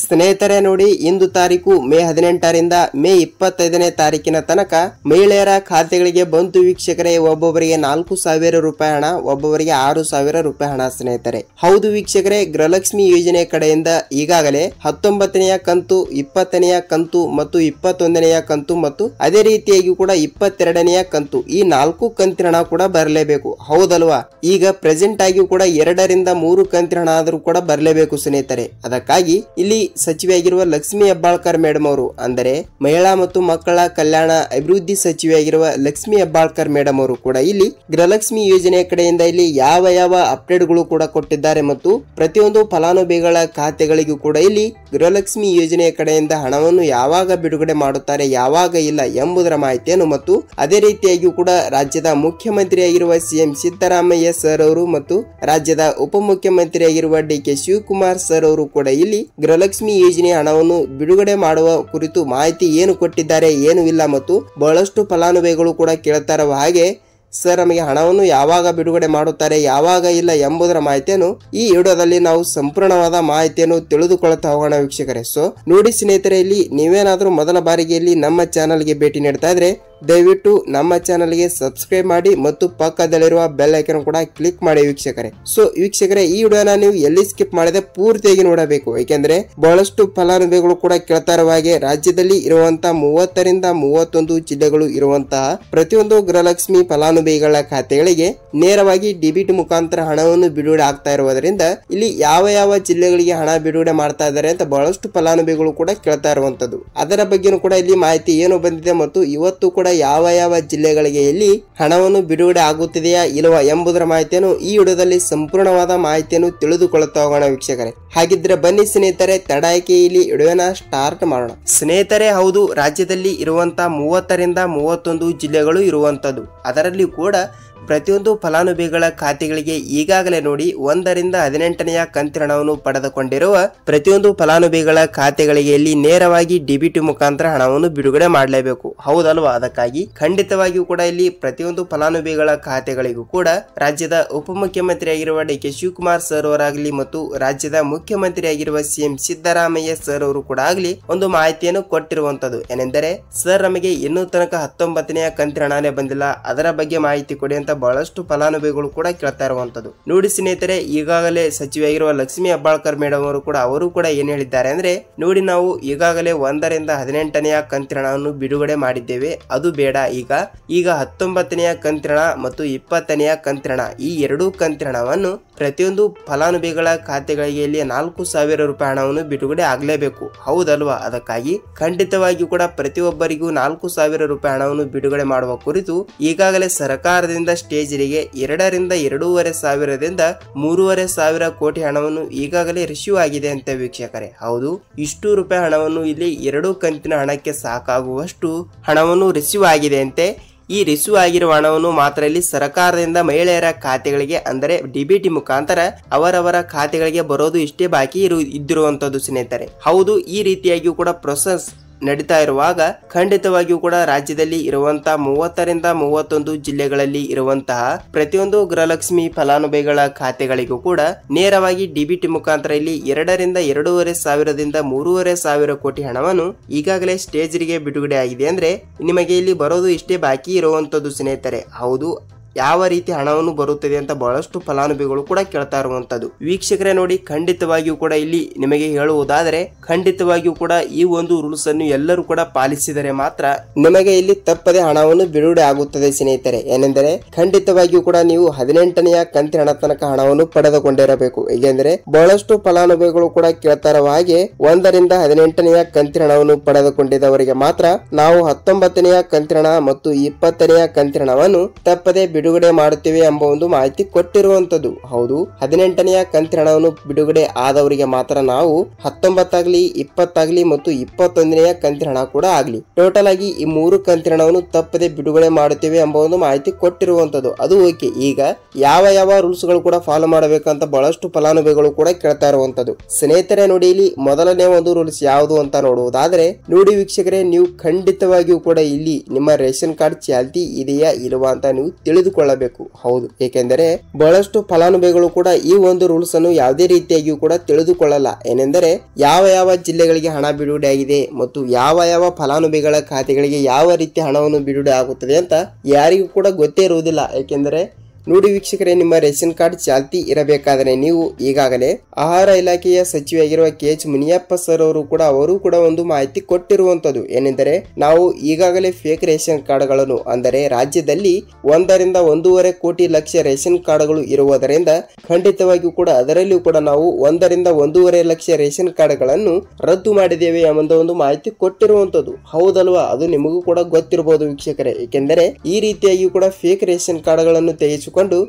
ಸ್ನೇಹಿತರೆ ನೋಡಿ, ಇಂದು ತಾರೀಕು ಮೇ 18ರಿಂದ ಮೇ 25ನೇ ತಾರೀಕಿನ ತನಕ ಮಹಿಳೆಯರ ಖಾತೆಗಳಿಗೆ ಬಂತು ವೀಕ್ಷಕರೇ. ಒಬ್ಬೊಬ್ಬರಿಗೆ 4,000 ರೂಪಾಯಿ ಹಣ, ಒಬ್ಬೊಬ್ಬರಿಗೆ 6,000 ರೂಪಾಯಿ ಹಣ. ಸ್ನೇಹಿತರೆ ಹೌದು ವೀಕ್ಷಕರೇ, ಗೃಹಲಕ್ಷ್ಮಿ ಯೋಜನೆ ಕಡೆಯಿಂದ ಈಗಾಗಲೇ 19ನೆಯ ಕಂತು, 20ನೆಯ ಕಂತು ಮತ್ತು 21ನೆಯ ಕಂತು ಮತ್ತು ಅದೇ ರೀತಿಯಾಗಿ ಕೂಡ 22ನೆಯ ಕಂತು, ಈ 4 ಕಂತಿನ ಹಣ ಕೂಡ ಬರಲೇಬೇಕು. ಹೌದಲ್ವಾ? ಈಗ ಪ್ರೆಸೆಂಟ್ ಆಗಿ ಕೂಡ 2 ರಿಂದ 3 ಕಂತಿನ ಹಣ ಆದ್ರೂ ಕೂಡ ಬರಲೇಬೇಕು ಸ್ನೇಹಿತರೆ. ಅದಕ್ಕಾಗಿ ಇಲ್ಲಿ ಸಚಿವೆಯಾಗಿರುವ ಲಕ್ಷ್ಮಿ ಹೆಬ್ಬಾಳ್ಕರ್ ಮೇಡಮ್ ಅವರು, ಅಂದರೆ ಮಹಿಳಾ ಮತ್ತು ಮಕ್ಕಳ ಕಲ್ಯಾಣ ಅಭಿವೃದ್ಧಿ ಸಚಿವೆಯಾಗಿರುವ ಲಕ್ಷ್ಮಿ ಹೆಬ್ಬಾಳ್ಕರ್ ಮೇಡಮ್ ಅವರು ಕೂಡ ಇಲ್ಲಿ ಗೃಹಲಕ್ಷ್ಮಿ ಯೋಜನೆ ಕಡೆಯಿಂದ ಇಲ್ಲಿ ಯಾವ ಅಪ್ಡೇಟ್ ಗಳು ಕೂಡ ಕೊಟ್ಟಿದ್ದಾರೆ ಮತ್ತು ಪ್ರತಿಯೊಂದು ಫಲಾನುಭವಿಗಳ ಖಾತೆಗಳಿಗೂ ಕೂಡ ಇಲ್ಲಿ ಗೃಹಲಕ್ಷ್ಮಿ ಯೋಜನೆಯ ಕಡೆಯಿಂದ ಹಣವನ್ನು ಯಾವಾಗ ಬಿಡುಗಡೆ ಮಾಡುತ್ತಾರೆ, ಯಾವಾಗ ಇಲ್ಲ ಎಂಬುದರ ಮಾಹಿತಿಯನ್ನು ಮತ್ತು ಅದೇ ರೀತಿಯಾಗಿ ಕೂಡ ರಾಜ್ಯದ ಮುಖ್ಯಮಂತ್ರಿಯಾಗಿರುವ ಸಿಎಂ ಸಿದ್ದರಾಮಯ್ಯ ಸರ್ ಅವರು ಮತ್ತು ರಾಜ್ಯದ ಉಪಮುಖ್ಯಮಂತ್ರಿಯಾಗಿರುವ ಡಿ.ಕೆ. ಶಿವಕುಮಾರ್ ಸರ್ ಅವರು ಕೂಡ ಇಲ್ಲಿ ಗೃಹಲಕ್ಷ್ಮಿ ಯೋಜನೆಯ ಹಣವನ್ನು ಬಿಡುಗಡೆ ಮಾಡುವ ಕುರಿತು ಮಾಹಿತಿ ಏನು ಕೊಟ್ಟಿದ್ದಾರೆ, ಏನು ಇಲ್ಲ ಮತ್ತು ಬಹಳಷ್ಟು ಫಲಾನುಭವಿಗಳು ಕೂಡ ಕೇಳ್ತಾ ಇರುವ ಹಾಗೆ ಸರ್ ನಮಗೆ ಹಣವನ್ನು ಯಾವಾಗ ಬಿಡುಗಡೆ ಮಾಡುತ್ತಾರೆ, ಯಾವಾಗ ಇಲ್ಲ ಎಂಬುದರ ಮಾಹಿತಿಯನ್ನು ಈ ವಿಡಿಯೋದಲ್ಲಿ ನಾವು ಸಂಪೂರ್ಣವಾದ ಮಾಹಿತಿಯನ್ನು ತಿಳಿದುಕೊಳ್ಳುತ್ತಾ ಹೋಗೋಣ ವೀಕ್ಷಕರೇ. ಸೊ ನೋಡಿ ಸ್ನೇಹಿತರೆ, ಇಲ್ಲಿ ನೀವೇನಾದ್ರೂ ಮೊದಲ ಬಾರಿಗೆ ಇಲ್ಲಿ ನಮ್ಮ ಚಾನಲ್ಗೆ ಭೇಟಿ ನೀಡ್ತಾ ಇದ್ರೆ ದಯವಿಟ್ಟು ನಮ್ಮ ಚಾನಲ್ಗೆ ಸಬ್ಸ್ಕ್ರೈಬ್ ಮಾಡಿ ಮತ್ತು ಪಕ್ಕದಲ್ಲಿರುವ ಬೆಲ್ ಐಕನ್ ಕೂಡ ಕ್ಲಿಕ್ ಮಾಡಿ ವೀಕ್ಷಕರೇ. ಸೊ ವೀಕ್ಷಕರೇ, ಈ ವಿಡಿಯೋನ ನೀವು ಎಲ್ಲಿ ಸ್ಕಿಪ್ ಮಾಡದೆ ಪೂರ್ತಿಯಾಗಿ ನೋಡಬೇಕು, ಏಕೆಂದ್ರೆ ಬಹಳಷ್ಟು ಫಲಾನುಭವಿಗಳು ಕೂಡ ಕೇಳ್ತಾ ಇರುವ ಹಾಗೆ ರಾಜ್ಯದಲ್ಲಿ ಇರುವಂತಹ 30 ರಿಂದ 31 ಜಿಲ್ಲೆಗಳು ಇರುವಂತಹ ಪ್ರತಿಯೊಂದು ಗೃಹಲಕ್ಷ್ಮಿ ಫಲಾನುಭವಿಗಳ ಖಾತೆಗಳಿಗೆ ನೇರವಾಗಿ ಡಿಬಿಟಿ ಮುಖಾಂತರ ಹಣವನ್ನು ಬಿಡುಗಡೆ ಆಗ್ತಾ ಇರುವುದರಿಂದ ಇಲ್ಲಿ ಯಾವ ಜಿಲ್ಲೆಗಳಿಗೆ ಹಣ ಬಿಡುಗಡೆ ಮಾಡ್ತಾ ಇದ್ದಾರೆ ಅಂತ ಬಹಳಷ್ಟು ಫಲಾನುಭವಿಗಳು ಕೂಡ ಕೇಳ್ತಾ ಇರುವಂತದ್ದು. ಅದರ ಬಗ್ಗೆನೂ ಕೂಡ ಇಲ್ಲಿ ಮಾಹಿತಿ ಏನು ಬಂದಿದೆ ಮತ್ತು ಇವತ್ತು ಕೂಡ ಯಾವ ಜಿಲ್ಲೆಗಳಿಗೆ ಇಲ್ಲಿ ಹಣವನ್ನು ಬಿಡುಗಡೆ ಆಗುತ್ತಿದೆಯಾ ಇಲ್ಲವಾ ಎಂಬುದರ ಮಾಹಿತಿಯನ್ನು ಈ ವಿಡಿಯೋದಲ್ಲಿ ಸಂಪೂರ್ಣವಾದ ಮಾಹಿತಿಯನ್ನು ತಿಳಿದುಕೊಳ್ಳುತ್ತಾ ಹೋಗೋಣ ವೀಕ್ಷಕರೇ. ಹಾಗಿದ್ರೆ ಬನ್ನಿ ಸ್ನೇಹಿತರೆ, ತಡಾಕೆ ಇಲ್ಲಿ ವಿಡಿಯೋನ ಸ್ಟಾರ್ಟ್ ಮಾಡೋಣ. ಸ್ನೇಹಿತರೆ ಹೌದು, ರಾಜ್ಯದಲ್ಲಿ ಇರುವಂತಹ 30 ರಿಂದ 31 ಜಿಲ್ಲೆಗಳು ಇರುವಂತದ್ದು. ಅದರಲ್ಲಿ ಕೂಡ ಪ್ರತಿಯೊಂದು ಫಲಾನುಭವಿಗಳ ಖಾತೆಗಳಿಗೆ ಈಗಾಗಲೇ ನೋಡಿ 1 ರಿಂದ 18ನೆಯ ಕಂತಿನ ಹಣವನ್ನು ಪಡೆದುಕೊಂಡಿರುವ ಪ್ರತಿಯೊಂದು ಫಲಾನುಭವಿಗಳ ಖಾತೆಗಳಿಗೆ ಇಲ್ಲಿ ನೇರವಾಗಿ ಡಿಬಿಟಿ ಮುಖಾಂತರ ಹಣವನ್ನು ಬಿಡುಗಡೆ ಮಾಡಲೇಬೇಕು. ಹೌದಲ್ವಾ? ಅದಕ್ಕಾಗಿ ಖಂಡಿತವಾಗಿಯೂ ಕೂಡ ಇಲ್ಲಿ ಪ್ರತಿಯೊಂದು ಫಲಾನುಭವಿಗಳ ಖಾತೆಗಳಿಗೂ ಕೂಡ ರಾಜ್ಯದ ಉಪಮುಖ್ಯಮಂತ್ರಿಯಾಗಿರುವ ಡಿ.ಕೆ. ಶಿವಕುಮಾರ್ ಸರ್ ಅವರಾಗಲಿ ಮತ್ತು ರಾಜ್ಯದ ಮುಖ್ಯಮಂತ್ರಿಯಾಗಿರುವ ಸಿಎಂ ಸಿದ್ದರಾಮಯ್ಯ ಸರ್ ಅವರು ಕೂಡ ಆಗಲಿ ಒಂದು ಮಾಹಿತಿಯನ್ನು ಕೊಟ್ಟಿರುವಂತದ್ದು. ಏನೆಂದರೆ, ಸರ್ ನಮಗೆ ಇನ್ನೂ ತನಕ 19ನೆಯ ಕಂತಿನ ಹಣನೇ ಬಂದಿಲ್ಲ, ಅದರ ಬಗ್ಗೆ ಮಾಹಿತಿ ಕೊಡಿ ಅಂತ ಬಹಳಷ್ಟು ಫಲಾನುಭವಿಗಳು ಕೂಡ ಕೇಳ್ತಾ ಇರುವಂತದ್ದು. ನೋಡಿ ಸ್ನೇಹಿತರೆ, ಈಗಾಗಲೇ ಸಚಿವೆಯಾಗಿರುವ ಲಕ್ಷ್ಮಿ ಹೆಬ್ಬಾಳ್ಕರ್ ಮೇಡಮ್ ಅವರು ಕೂಡ ಏನ್ ಹೇಳಿದ್ದಾರೆ ಅಂದ್ರೆ, ನೋಡಿ ನಾವು ಈಗಾಗಲೇ 1 ರಿಂದ 18ನೆಯ ಕಂತಿನ ಹಣವನ್ನು ಬಿಡುಗಡೆ ಮಾಡಿದ್ದೇವೆ, ಅದು ಬೇಡ, ಈಗ 19ನೆಯ ಕಂತಿನ ಹಣ ಮತ್ತು 20ನೆಯ ಕಂತಿನ ಹಣ, ಈ 2 ಕಂತಿನ ಹಣವನ್ನು ಪ್ರತಿಯೊಂದು ಫಲಾನುಭವಿಗಳ ಖಾತೆಗಳಿಗೆ ಇಲ್ಲಿ 4,000 ರೂಪಾಯಿ ಹಣವನ್ನು ಬಿಡುಗಡೆ ಆಗಲೇಬೇಕು. ಹೌದಲ್ವಾ? ಅದಕ್ಕಾಗಿ ಖಂಡಿತವಾಗಿಯೂ ಕೂಡ ಪ್ರತಿಯೊಬ್ಬರಿಗೂ 4,000 ರೂಪಾಯಿ ಹಣವನ್ನು ಬಿಡುಗಡೆ ಮಾಡುವ ಕುರಿತು ಈಗಾಗಲೇ ಸರ್ಕಾರದಿಂದ ಸ್ಟೇಜ್ಗೆ 2 ರಿಂದ 2,500 ಸಾವಿರದಿಂದ 3,500 ಕೋಟಿ ಹಣವನ್ನು ಈಗಾಗಲೇ ರಿಸೀವ್ ಆಗಿದೆ ಅಂತ ವೀಕ್ಷಕರೇ. ಹೌದು, ಇಷ್ಟು ರೂಪಾಯಿ ಹಣವನ್ನು ಇಲ್ಲಿ 2 ಕಂತಿನ ಹಣಕ್ಕೆ ಸಾಕಾಗುವಷ್ಟು ಹಣವನ್ನು ರಿಸೀವ್ ಆಗಿದೆ ಅಂತೆ. ಈ ರಿಸೀವ್ ಆಗಿರುವ ಹಣವನ್ನು ಮಾತ್ರ ಇಲ್ಲಿ ಸರ್ಕಾರದಿಂದ ಮಹಿಳೆಯರ ಖಾತೆಗಳಿಗೆ ಅಂದರೆ ಡಿಬಿಟಿ ಮುಖಾಂತರ ಅವರವರ ಖಾತೆಗಳಿಗೆ ಬರೋದು ಇಷ್ಟೇ ಬಾಕಿ ಇದ್ದಿರುವಂತದ್ದು ಸ್ನೇಹಿತರೆ. ಹೌದು, ಈ ರೀತಿಯಾಗಿಯೂ ಕೂಡ ಪ್ರೊಸೆಸ್ ನಡೀತಾ ಇರುವಾಗ ಖಂಡಿತವಾಗಿಯೂ ಕೂಡ ರಾಜ್ಯದಲ್ಲಿ ಇರುವಂತಹ 30 ರಿಂದ 31 ಜಿಲ್ಲೆಗಳಲ್ಲಿ ಇರುವಂತಹ ಪ್ರತಿಯೊಂದು ಗೃಹಲಕ್ಷ್ಮಿ ಫಲಾನುಭವಿಗಳ ಖಾತೆಗಳಿಗೂ ಕೂಡ ನೇರವಾಗಿ ಡಿಬಿಟಿ ಮುಖಾಂತರ ಇಲ್ಲಿ 2 ರಿಂದ 2,500 ಸಾವಿರದಿಂದ 3,500 ಕೋಟಿ ಹಣವನ್ನು ಈಗಾಗಲೇ ಸ್ಟೇಜ್ಗೆ ಬಿಡುಗಡೆ ಆಗಿದೆ. ಅಂದ್ರೆ ನಿಮಗೆ ಇಲ್ಲಿ ಬರೋದು ಇಷ್ಟೇ ಬಾಕಿ ಇರುವಂತದ್ದು ಸ್ನೇಹಿತರೆ. ಹೌದು, ಯಾವ ರೀತಿ ಹಣವನ್ನು ಬರುತ್ತದೆ ಅಂತ ಬಹಳಷ್ಟು ಫಲಾನುಭವಿಗಳು ಕೂಡ ಕೇಳ್ತಾ ಇರುವಂತದ್ದು. ವೀಕ್ಷಕರೇ ನೋಡಿ, ಖಂಡಿತವಾಗಿಯೂ ಕೂಡ ಇಲ್ಲಿ ನಿಮಗೆ ಹೇಳುವುದಾದರೆ ಖಂಡಿತವಾಗಿಯೂ ಕೂಡ ಈ ಒಂದು ರೂಲ್ಸ್ ಅನ್ನು ಎಲ್ಲರೂ ಕೂಡ ಪಾಲಿಸಿದರೆ ಮಾತ್ರ ನಿಮಗೆ ಇಲ್ಲಿ ತಪ್ಪದೆ ಹಣವನ್ನು ಬಿಡುಗಡೆ ಆಗುತ್ತದೆ ಸ್ನೇಹಿತರೆ. ಏನೆಂದರೆ ಖಂಡಿತವಾಗಿಯೂ ಕೂಡ ನೀವು 18ನೆಯ ಕಂತಿನ ಹಣ ತನಕ ಹಣವನ್ನು ಪಡೆದುಕೊಂಡಿರಬೇಕು. ಏಕೆಂದರೆ ಬಹಳಷ್ಟು ಫಲಾನುಭವಿಗಳು ಕೂಡ ಕೇಳ್ತಾ ಇರುವ ಹಾಗೆ 1 ರಿಂದ 18ನೆಯ ಕಂತಿನ ಹಣವನ್ನು ಪಡೆದುಕೊಂಡಿದ್ದವರಿಗೆ ಮಾತ್ರ ನಾವು 19ನೆಯ ಕಂತಿನ ಹಣ ಮತ್ತು 20ನೆಯ ಕಂತಿನ ಹಣವನ್ನು ತಪ್ಪದೆ ಬಿಡುಗಡೆ ಮಾಡುತ್ತೇವೆ ಎಂಬ ಒಂದು ಮಾಹಿತಿ ಕೊಟ್ಟಿರುವಂತದ್ದು. ಹೌದು, 18ನೆಯ ಕಂತಿನ ಹಣವನ್ನು ಬಿಡುಗಡೆ ಆದವರಿಗೆ ಮಾತ್ರ ನಾವು 19 ಆಗಲಿ 20 ಆಗಲಿ ಮತ್ತು 21ನೆಯ ಕಂತಿನ ಹಣ ಕೂಡ ಆಗಲಿ ಟೋಟಲ್ ಆಗಿ ಈ 3 ಕಂತಿನ ಹಣವನ್ನು ತಪ್ಪದೆ ಬಿಡುಗಡೆ ಮಾಡುತ್ತೇವೆ ಎಂಬ ಒಂದು ಮಾಹಿತಿ ಕೊಟ್ಟಿರುವಂತದ್ದು. ಅದು ಓಕೆ. ಈಗ ಯಾವ ರೂಲ್ಸ್ ಗಳು ಕೂಡ ಫಾಲೋ ಮಾಡಬೇಕಂತ ಬಹಳಷ್ಟು ಫಲಾನುಭವಿಗಳು ಕೂಡ ಕೇಳ್ತಾ ಇರುವಂತದ್ದು. ಸ್ನೇಹಿತರೆ ನೋಡಿ, ಇಲ್ಲಿ ಮೊದಲನೇ ಒಂದು ರೂಲ್ಸ್ ಯಾವುದು ಅಂತ ನೋಡುವುದಾದ್ರೆ ನೋಡಿ ವೀಕ್ಷಕರೇ, ನೀವು ಖಂಡಿತವಾಗಿಯೂ ಕೂಡ ಇಲ್ಲಿ ನಿಮ್ಮ ರೇಷನ್ ಕಾರ್ಡ್ ಚಾಲ್ತಿ ಇದೆಯಾ ಇಲ್ವಾ ಅಂತ ನೀವು ತಿಳಿದು ತಿಳಿದುಕೊಳ್ಳಬೇಕು. ಹೌದು, ಏಕೆಂದರೆ ಬಹಳಷ್ಟು ಫಲಾನುಭವಿಗಳು ಕೂಡ ಈ ಒಂದು ರೂಲ್ಸ್ ಅನ್ನು ಯಾವುದೇ ರೀತಿಯಾಗಿಯೂ ಕೂಡ ತಿಳಿದುಕೊಳ್ಳಲ್ಲ. ಏನೆಂದರೆ ಯಾವ ಯಾವ ಜಿಲ್ಲೆಗಳಿಗೆ ಹಣ ಬಿಡುಗಡೆ ಆಗಿದೆ ಮತ್ತು ಯಾವ ಯಾವ ಫಲಾನುಭವಿಗಳ ಖಾತೆಗಳಿಗೆ ಯಾವ ರೀತಿ ಹಣವನ್ನು ಬಿಡುಗಡೆ ಆಗುತ್ತದೆ ಅಂತ ಯಾರಿಗೂ ಕೂಡ ಗೊತ್ತೇ ಇರುವುದಿಲ್ಲ. ಏಕೆಂದರೆ ನೋಡಿ ವೀಕ್ಷಕರೇ, ನಿಮ್ಮ ರೇಷನ್ ಕಾರ್ಡ್ ಚಾಲ್ತಿ ಇರಬೇಕಾದರೆ ನೀವು ಈಗಾಗಲೇ ಆಹಾರ ಇಲಾಖೆಯ ಸಚಿವರಾಗಿರುವ KH ಮುನಿಯಪ್ಪ ಸರ್ ಅವರು ಕೂಡ ಒಂದು ಮಾಹಿತಿ ಕೊಟ್ಟಿರುವಂತದ್ದು. ಏನೆಂದರೆ ನಾವು ಈಗಾಗಲೇ ಫೇಕ್ ರೇಷನ್ ಕಾರ್ಡ್ಗಳನ್ನು, ಅಂದರೆ ರಾಜ್ಯದಲ್ಲಿ 1 ರಿಂದ 1.5 ಕೋಟಿ ಲಕ್ಷ ರೇಷನ್ ಕಾರ್ಡ್ಗಳು ಇರುವುದರಿಂದ ಖಂಡಿತವಾಗಿಯೂ ಕೂಡ ಅದರಲ್ಲಿಯೂ ಕೂಡ ನಾವು 1 ರಿಂದ 1.5 ಲಕ್ಷ ರೇಷನ್ ಕಾರ್ಡ್ಗಳನ್ನು ರದ್ದು ಮಾಡಿದ್ದೇವೆ ಎಂಬ ಒಂದು ಮಾಹಿತಿ ಕೊಟ್ಟಿರುವಂತದ್ದು. ಹೌದಲ್ವಾ? ಅದು ನಿಮಗೂ ಕೂಡ ಗೊತ್ತಿರಬಹುದು ವೀಕ್ಷಕರೇ. ಏಕೆಂದರೆ ಈ ರೀತಿಯಾಗಿ ಕೂಡ ಫೇಕ್ ರೇಷನ್ ಕಾರ್ಡ್ಗಳನ್ನು ತೆಗೆಸಿಕೊಂಡು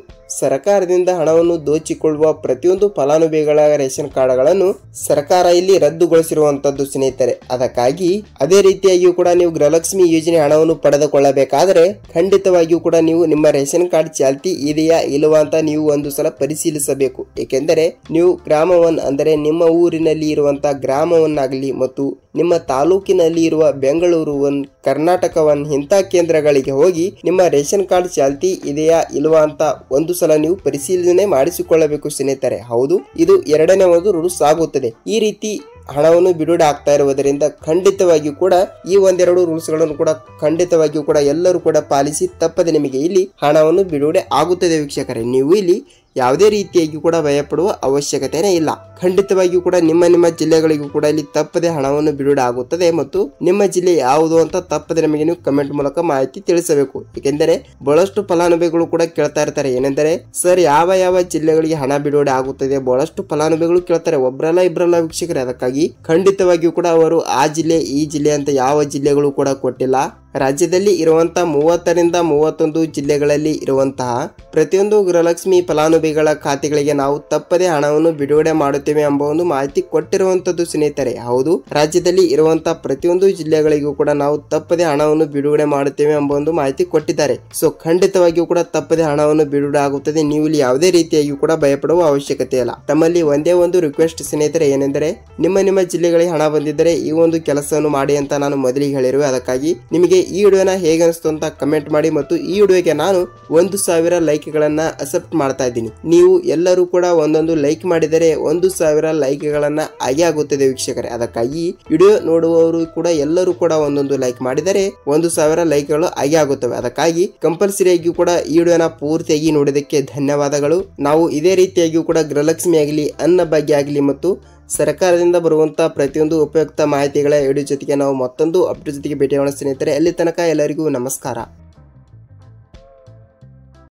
ಸರ್ಕಾರದಿಂದ ಹಣವನ್ನು ದೋಚಿಕೊಳ್ಳುವ ಪ್ರತಿಯೊಂದು ಫಲಾನುಭವಿಗಳ ರೇಷನ್ ಕಾರ್ಡ್ಗಳನ್ನು ಸರ್ಕಾರ ಇಲ್ಲಿ ರದ್ದುಗೊಳಿಸಿರುವಂತದ್ದು ಸ್ನೇಹಿತರೆ. ಅದಕ್ಕಾಗಿ ಅದೇ ರೀತಿಯಾಗಿಯೂ ಕೂಡ ನೀವು ಗೃಹಲಕ್ಷ್ಮಿ ಯೋಜನೆ ಹಣವನ್ನು ಪಡೆದುಕೊಳ್ಳಬೇಕಾದರೆ ಖಂಡಿತವಾಗಿಯೂ ಕೂಡ ನೀವು ನಿಮ್ಮ ರೇಷನ್ ಕಾರ್ಡ್ ಚಾಲ್ತಿ ಇದೆಯಾ ಇಲ್ಲವಾ ಅಂತ ನೀವು ಒಂದು ಸಲ ಪರಿಶೀಲಿಸಬೇಕು. ಏಕೆಂದರೆ ನೀವು ಗ್ರಾಮ 1 ಅಂದರೆ ನಿಮ್ಮ ಊರಿನಲ್ಲಿ ಇರುವಂತಹ ಗ್ರಾಮ 1 ಆಗಲಿ ಮತ್ತು ನಿಮ್ಮ ತಾಲೂಕಿನಲ್ಲಿ ಇರುವ ಬೆಂಗಳೂರು 1, ಕರ್ನಾಟಕ 1 ಇಂಥ ಕೇಂದ್ರಗಳಿಗೆ ಹೋಗಿ ನಿಮ್ಮ ರೇಷನ್ ಕಾರ್ಡ್ ಚಾಲ್ತಿ ಇದೆಯಾ ಇಲ್ವಾ ಅಂತ ಒಂದು ಸಲ ನೀವು ಪರಿಶೀಲನೆ ಮಾಡಿಸಿಕೊಳ್ಳಬೇಕು ಸ್ನೇಹಿತರೆ. ಹೌದು, ಇದು 2ನೇ ಒಂದು ರೂಲ್ಸ್ ಆಗುತ್ತದೆ. ಈ ರೀತಿ ಹಣವನ್ನು ಬಿಡುಗಡೆ ಆಗ್ತಾ ಇರುವುದರಿಂದ ಖಂಡಿತವಾಗಿಯೂ ಕೂಡ ಈ 1-2 ರೂಲ್ಸ್ ಗಳನ್ನು ಕೂಡ ಖಂಡಿತವಾಗಿಯೂ ಕೂಡ ಎಲ್ಲರೂ ಕೂಡ ಪಾಲಿಸಿ ತಪ್ಪದೆ ನಿಮಗೆ ಇಲ್ಲಿ ಹಣವನ್ನು ಬಿಡುಗಡೆ ಆಗುತ್ತದೆ ವೀಕ್ಷಕರೇ. ನೀವು ಇಲ್ಲಿ ಯಾವುದೇ ರೀತಿಯಾಗಿ ಕೂಡ ಭಯಪಡುವ ಅವಶ್ಯಕತೆನೇ ಇಲ್ಲ. ಖಂಡಿತವಾಗಿಯೂ ಕೂಡ ನಿಮ್ಮ ಜಿಲ್ಲೆಗಳಿಗೂ ಕೂಡ ಇಲ್ಲಿ ತಪ್ಪದೆ ಹಣವನ್ನು ಬಿಡುಗಡೆ ಆಗುತ್ತದೆ ಮತ್ತು ನಿಮ್ಮ ಜಿಲ್ಲೆ ಯಾವುದು ಅಂತ ತಪ್ಪದೆ ನಮಗೆ ನೀವು ಕಮೆಂಟ್ ಮೂಲಕ ಮಾಹಿತಿ ತಿಳಿಸಬೇಕು. ಏಕೆಂದರೆ ಬಹಳಷ್ಟು ಫಲಾನುಭವಿಗಳು ಕೂಡ ಕೇಳ್ತಾ ಇರ್ತಾರೆ, ಏನೆಂದರೆ ಸರ್ ಯಾವ ಯಾವ ಜಿಲ್ಲೆಗಳಿಗೆ ಹಣ ಬಿಡುಗಡೆ ಆಗುತ್ತದೆ, ಬಹಳಷ್ಟು ಫಲಾನುಭವಿಗಳು ಕೇಳ್ತಾರೆ, ಒಬ್ರಲ್ಲ ಇಬ್ರಲ್ಲ ವೀಕ್ಷಕರೇ. ಅದಕ್ಕಾಗಿ ಖಂಡಿತವಾಗಿಯೂ ಕೂಡ ಅವರು ಆ ಜಿಲ್ಲೆ ಈ ಜಿಲ್ಲೆ ಅಂತ ಯಾವ ಜಿಲ್ಲೆಗಳು ಕೂಡ ಕೊಟ್ಟಿಲ್ಲ. ರಾಜ್ಯದಲ್ಲಿ ಇರುವಂತಹ 30 ರಿಂದ 31 ಜಿಲ್ಲೆಗಳಲ್ಲಿ ಇರುವಂತಹ ಪ್ರತಿಯೊಂದು ಗೃಹಲಕ್ಷ್ಮಿ ಫಲಾನುಭವಿಗಳ ಖಾತೆಗಳಿಗೆ ನಾವು ತಪ್ಪದೆ ಹಣವನ್ನು ಬಿಡುಗಡೆ ಮಾಡುತ್ತೇವೆ ಎಂಬ ಒಂದು ಮಾಹಿತಿ ಕೊಟ್ಟಿರುವಂತದ್ದು ಸ್ನೇಹಿತರೆ. ಹೌದು, ರಾಜ್ಯದಲ್ಲಿ ಇರುವಂತಹ ಪ್ರತಿಯೊಂದು ಜಿಲ್ಲೆಗಳಿಗೂ ಕೂಡ ನಾವು ತಪ್ಪದೆ ಹಣವನ್ನು ಬಿಡುಗಡೆ ಮಾಡುತ್ತೇವೆ ಎಂಬ ಒಂದು ಮಾಹಿತಿ ಕೊಟ್ಟಿದ್ದಾರೆ. ಸೊ ಖಂಡಿತವಾಗಿಯೂ ಕೂಡ ತಪ್ಪದೆ ಹಣವನ್ನು ಬಿಡುಗಡೆ ಆಗುತ್ತದೆ. ನೀವು ಇಲ್ಲಿ ಯಾವುದೇ ರೀತಿಯಾಗಿ ಕೂಡ ಭಯಪಡುವ ಅವಶ್ಯಕತೆ ಇಲ್ಲ. ತಮ್ಮಲ್ಲಿ ಒಂದೇ ಒಂದು ರಿಕ್ವೆಸ್ಟ್ ಸ್ನೇಹಿತರೆ, ಏನೆಂದರೆ ನಿಮ್ಮ ಜಿಲ್ಲೆಗಳಿಗೆ ಹಣ ಬಂದಿದ್ದರೆ ಈ ಒಂದು ಕೆಲಸವನ್ನು ಮಾಡಿ ಅಂತ ನಾನು ಮೊದಲಿಗೆ ಹೇಳಿರುವೆ. ಅದಕ್ಕಾಗಿ ನಿಮಗೆ ಈ ವಿಡಿಯೋನ ಹೇಗೆ ಅನಿಸ್ತು ಅಂತ ಕಮೆಂಟ್ ಮಾಡಿ ಮತ್ತು ಈ ವಿಡಿಯೋಗೆ ನಾನು 1000 ಲೈಕ್ಗಳನ್ನ ಅಕ್ಸೆಪ್ಟ್ ಮಾಡ್ತಾ ಇದ್ದೀನಿ. ನೀವು ಎಲ್ಲರೂ ಕೂಡ ಒಂದೊಂದು ಲೈಕ್ ಮಾಡಿದರೆ 1000 ಲೈಕ್ಗಳನ್ನ ಆಗಿ ಆಗುತ್ತದೆ ವೀಕ್ಷಕರೇ. ಅದಕ್ಕಾಗಿ ವಿಡಿಯೋ ನೋಡುವವರು ಕೂಡ ಎಲ್ಲರೂ ಕೂಡ ಒಂದೊಂದು ಲೈಕ್ ಮಾಡಿದರೆ 1000 ಲೈಕ್ಗಳು ಆಗಿ ಆಗುತ್ತವೆ. ಅದಕ್ಕಾಗಿ ಕಂಪಲ್ಸರಿಯಾಗಿ ಕೂಡ ಈ ವಿಡಿಯೋನ ಪೂರ್ತಿಯಾಗಿ ನೋಡಿದಕ್ಕೆ ಧನ್ಯವಾದಗಳು. ನಾವು ಇದೇ ರೀತಿಯಾಗಿ ಕೂಡ ಗೃಹಲಕ್ಷ್ಮಿ ಆಗಲಿ, ಅನ್ನ ಭಾಗ್ಯ ಆಗಲಿ ಮತ್ತು ಸರ್ಕಾರದಿಂದ ಬರುವಂತಹ ಪ್ರತಿಯೊಂದು ಉಪಯುಕ್ತ ಮಾಹಿತಿಗಳ ವಿಡಿಯೋ ಜೊತೆಗೆ ನಾವು ಮತ್ತೊಂದು ಅಪ್ಡೇಟ್ ಜೊತೆಗೆ ಭೇಟಿಯಾಗೋಣ ಸ್ನೇಹಿತರೆ. ಅಲ್ಲಿ ತನಕ ಎಲ್ಲರಿಗೂ ನಮಸ್ಕಾರ.